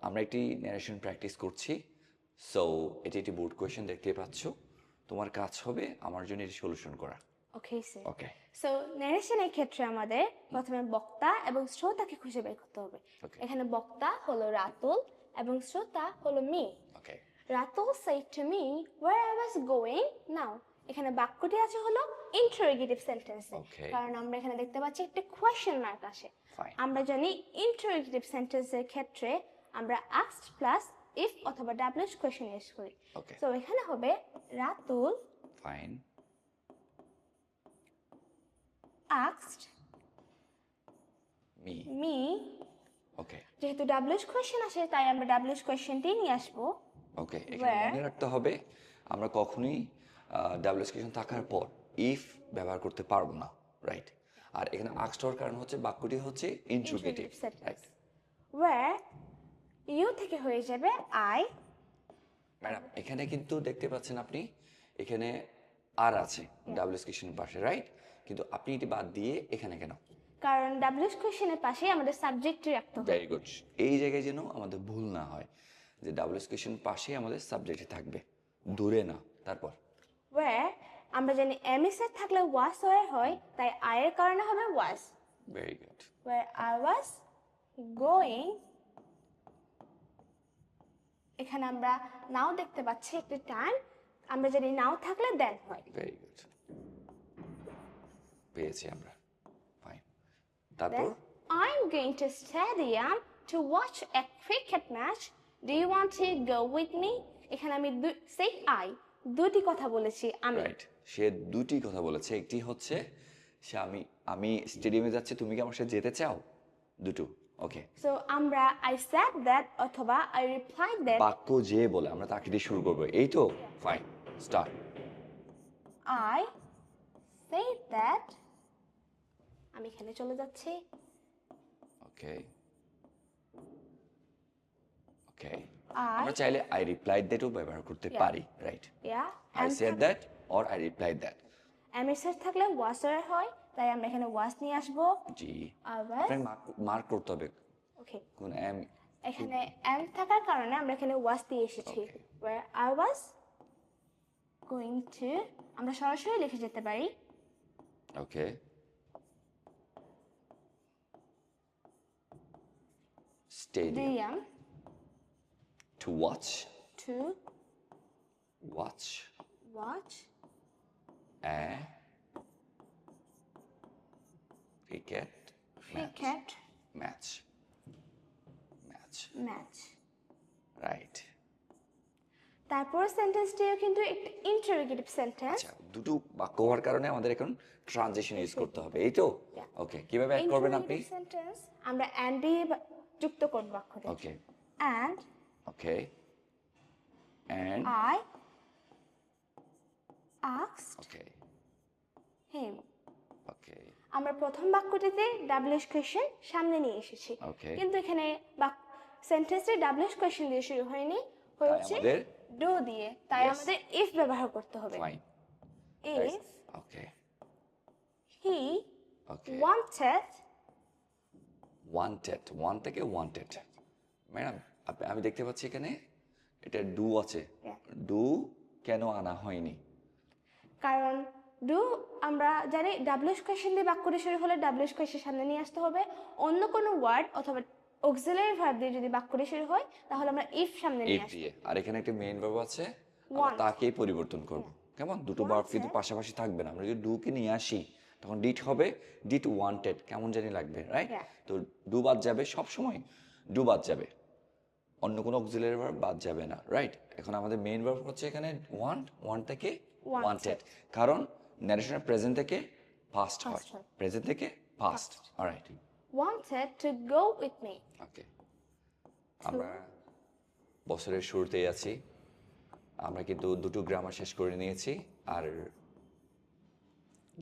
আমরা একটি narration practice করছি। সো এটি একটি বোর্ড কোয়েশ্চেন দেখতে পাচ্ছ। তোমার কাজ হবে আমার জন্য এটি সলিউশন করা। Okay sir. ওকে সো ন্যারেশনের ক্ষেত্রে আমাদের প্রথমে বক্তা এবং শ্রোতাকে খুঁজে বের করতে হবে। Okay. এখানে বক্তা হলো রাতুল এবং শ্রোতা হলো me. Okay Ratul said to me where I was going now. এখানে বাক্যটি আছে হলো ইন্টারোগেটিভ সেন্টেন্সে, Okay. কারণ আমরা এখানে দেখতে পাচ্ছি একটা কোয়েশ্চেন মার্ক আসে। Fine. আমরা জানি ইন্টারোগেটিভ সেন্টেন্সের ক্ষেত্রে আমরা asked প্লাস if অথবা ডাব্লিউএইচ কোয়েশ্চেন ইউজ করি। Okay. সো এখানে হবে Ratul fine asked me me, ওকে যেহেতু ডাব্লিউএইচ কোয়েশ্চেন আসে তাই আমরা ডাব্লিউএইচ কোয়েশ্চেনটি নিয়ে আসবো। ওকে এখানে Where? মনে রাখতে হবে আমরা কখনোই ডাব্লিউএসকেশন থাকার পর ইফ ব্যবহার করতে পারবো না, রাইট? আর এখানে আক্সড হওয়ার কারণ হচ্ছে বাক্যটি হচ্ছে interrogative, Interrogative sentence. Right? where U থেকে হয়ে যাবে আই। ম্যাডাম এখানে কিন্তু দেখতে পাচ্ছেন আপনি এখানে আর আছে ডাব্লিউএসকেশনের পাশে, রাইট? কিন্তু আপনি এটি বাদ দিয়ে এখানে কেন? কারণ ডাব্লিউএইচ কোয়েশ্চেনের পাশে আমাদের সাবজেক্টটি রাখতে হবে। Very good. এই জায়গায় যেন আমাদের ভুল না হয় যে ডাব্লিউএসকেশন পাশে আমাদের সাবজেক্টে থাকবে, দূরে না। তারপর where আমরা জানি এমএস এর থাকলে ওয়াজ ওয়ার হয়, তাই আই এর কারণে হবে was. Very good. where I was going, এখানে আমরা নাও দেখতে পাচ্ছি একটা টাইম, আমরা জানি নাও থাকলে দেন হয়। ভেরি গুড, পেয়েছি আমরা। ফাইন, তারপর Then I'm going to stadium to watch a cricket match. Do you want to go with me? এখানে আমি say I দুটি কথা বলেছি আমি। রাইট, সে দুটি কথা বলেছে। একটি হচ্ছে সে আমি স্টেডিয়ামে যাচ্ছি, তুমি কি আমার সাথে যেতে চাও? দুটো। ওকে, So আমরা I said that অথবা I replied that বাক্য যে বলে আমরা তাকে দিয়ে শুরু করবো, এই তো। Fine, start. I said that, আমি এখানে চলে যাচ্ছি। ওকে ওকে, I আমরা চাইলে আই রিপ্লাইড দ্যাটও ব্যবহার করতে পারি, right? yeah I said that or I replied that. MS এর থাকলে was এর হয়, তাই আমরা এখানে was নিয়ে আসবো। জি, I was আপনাকে মার্ক করতে হবে ওকে, কোন এম। এখানে am থাকার কারণে আমরা এখানে was দিয়ে এসেছি। Okay. where I was going to, আমরা সরাসরি লিখে যেতে পারি okay, stadium stadium to watch to watch watch a cricket cricket match. match. Right. তারপর সেন্টেন্সটিও কিন্তু একটা ইন্টারোগেটিভ সেন্টেন্স। আচ্ছা, দুটো বাক্য হওয়ার কারণে আমাদের এখন ট্রানজিশন ইউজ করতে হবে, এই তো। Yeah. ওকে, কিভাবে অ্যাড করবেন আপনি? সেন্টেন্স আমরা and দিয়ে যুক্ত করব বাক্যতে। Okay and okay, and I asked okay him. Okay আমরা প্রথম বাক্যটিতে ডাব্লিউএইচ কোয়েশ্চেন সামনে নিয়ে এসেছি, Okay. কিন্তু এখানে সেন্টেন্সটি ডাব্লিউএইচ কোয়েশ্চেন দিয়ে শুরু হয়নি, হয়েছে আমাদের ডু দিয়ে, তাই Yes. আমাদের ইফ ব্যবহার করতে হবে। Fine. if okay he okay, wanted wanted, one থেকে ওয়ান্টেড। ম্যাডাম আমি দেখতে পাচ্ছি এখানে এটা ডু আছে, Yeah. ডু কেন আনা হয়নি? কারণ ডু আমরা জানি ডাব্লিউএইচ কোয়েশ্চেন দিয়ে বাক্যটি শুরু হলে ডাব্লিউএইচ কোয়েশ্চেন সামনে নিয়ে আসতে হবে। অন্য কোনো ওয়ার্ড অথবা অক্সিলারি ভার্ব দিয়ে যদি বাক্যটি শুরু হয় তাহলে আমরা ইফ সামনে নিয়ে ইফ আসবো। দিয়ে, আর এখানে একটা মেইন ভার্ব আছে, আমরা Want. তাকেই পরিবর্তন করব। কেমন, দুটো ভার্ব কিন্তু পাশাপাশি থাকবে না। আমরা যদি ডু কে নিয়ে আসি তখন ডিড হবে, ডিড ওয়ান্টেড, কেমন জানি লাগবে, রাইট? Yeah. তো ডু বাদ যাবে, সব সময় ডু বাদ যাবে, অন্য কোনো অক্সিলারি ভার্ব বাদ যাবে না, রাইট? এখন আমাদের মেইন ভার্ব হচ্ছে এখানে ওয়ান্ট থেকে Wanted. ওয়ান্টেড, কারণ ন্যারেশনের প্রেজেন্ট থেকে পাস্ট হয়, Past হয়। প্রেজেন্ট থেকে past, alright? wanted to go with me. ওকে, আমরা বছরের শুরুতেই আছি, আমরা কিন্তু দুটো গ্রামার শেষ করে নিয়েছি। আর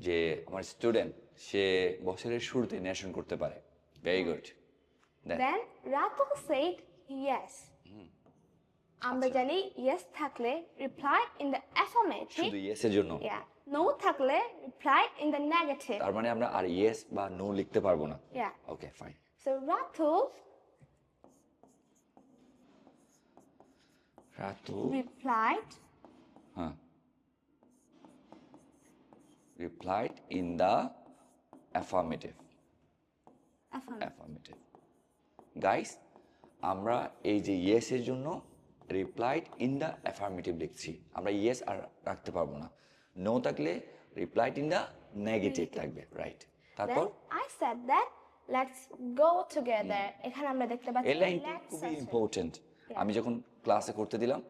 যে আমার স্টুডেন্ট সে বছরের শুরুতে নেশন করতে পারে, very good. Then Ratul said yes. আমরা জানি yes থাকলে reply in the affirmative. শুধু ইয়েসের জন্য, Yeah. No থাকলে reply in the negative. তার মানে আমরা আর ইয়েস বা নো লিখতে পারবো না। Yeah. Okay fine, So Ratul Ratu replied হ্যাঁ replied in the affirmative affirmative guys আমরা এই যে ইয়েস এর জন্য রিপ্লাইড ইন দ্য অ্যাফার্মেটিভ লিখছি আমরা ইয়েস আর রাখতে পারবো না নো থাকলে রিপ্লাইড ইন দ্য নেগেটিভ থাকবে রাইট তারপর then I said that let's go together এখানে আমরা দেখতে পাচ্ছি এই লাইনটি let's খুবই আছে। ইম্পর্টেন্ট আমি যখন ক্লাসে করতে দিলাম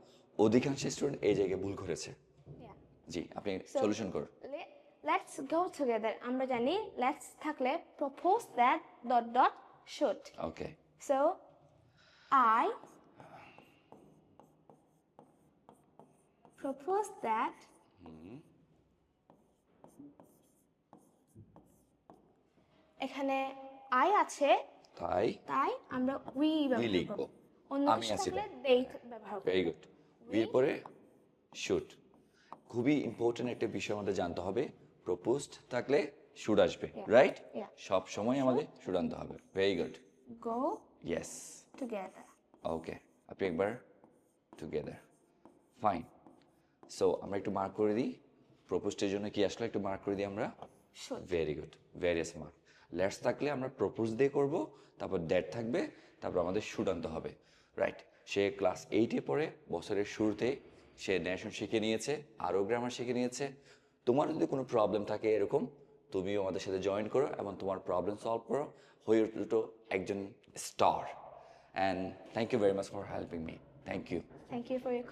অধিকাংশ স্টুডেন্ট এই জায়গায় ভুল করেছে Yeah. জি আপনি So, সলিউশন করুন let's go together আমরা জানি let's থাকলে propose that dot dot should okay so I propose that এখানে I আছে তাই তাই আমরা we ব্যবহার লিখবো। করব অন্য আমি কিছু আছি থাকলে they ব্যবহার করব ভেরি গুড এর পরে শুড খুবই ইম্পর্টেন্ট একটা বিষয় আমাদের জানতে হবে প্রপোজড থাকলে শুড আসবে রাইট yeah. সব সময় আমাদের শুড আনতে হবে very good go yes together ওকে আপনি একবার টুগেদার ফাইন সো আমরা একটু মার্ক করে দিই প্রপোজটের জন্য কি আসলে একটু মার্ক করে দিই আমরা should very good very smart let's থাকলে আমরা প্রপোজ দিয়ে করব তারপর দ্যাট থাকবে তারপর আমাদের শুড আনতে হবে রাইট সে ক্লাস 8-এ পড়ে বছরের শুরুতে সে ন্যাশন শিখে নিয়েছে আরও গ্রামার শিখে নিয়েছে তোমার যদি কোনো প্রবলেম থাকে এরকম তুমিও আমাদের সাথে জয়েন করো এবং তোমার প্রবলেম সলভ করো হয়ে উঠো একজন star and thank you very much for helping me thank you thank you for your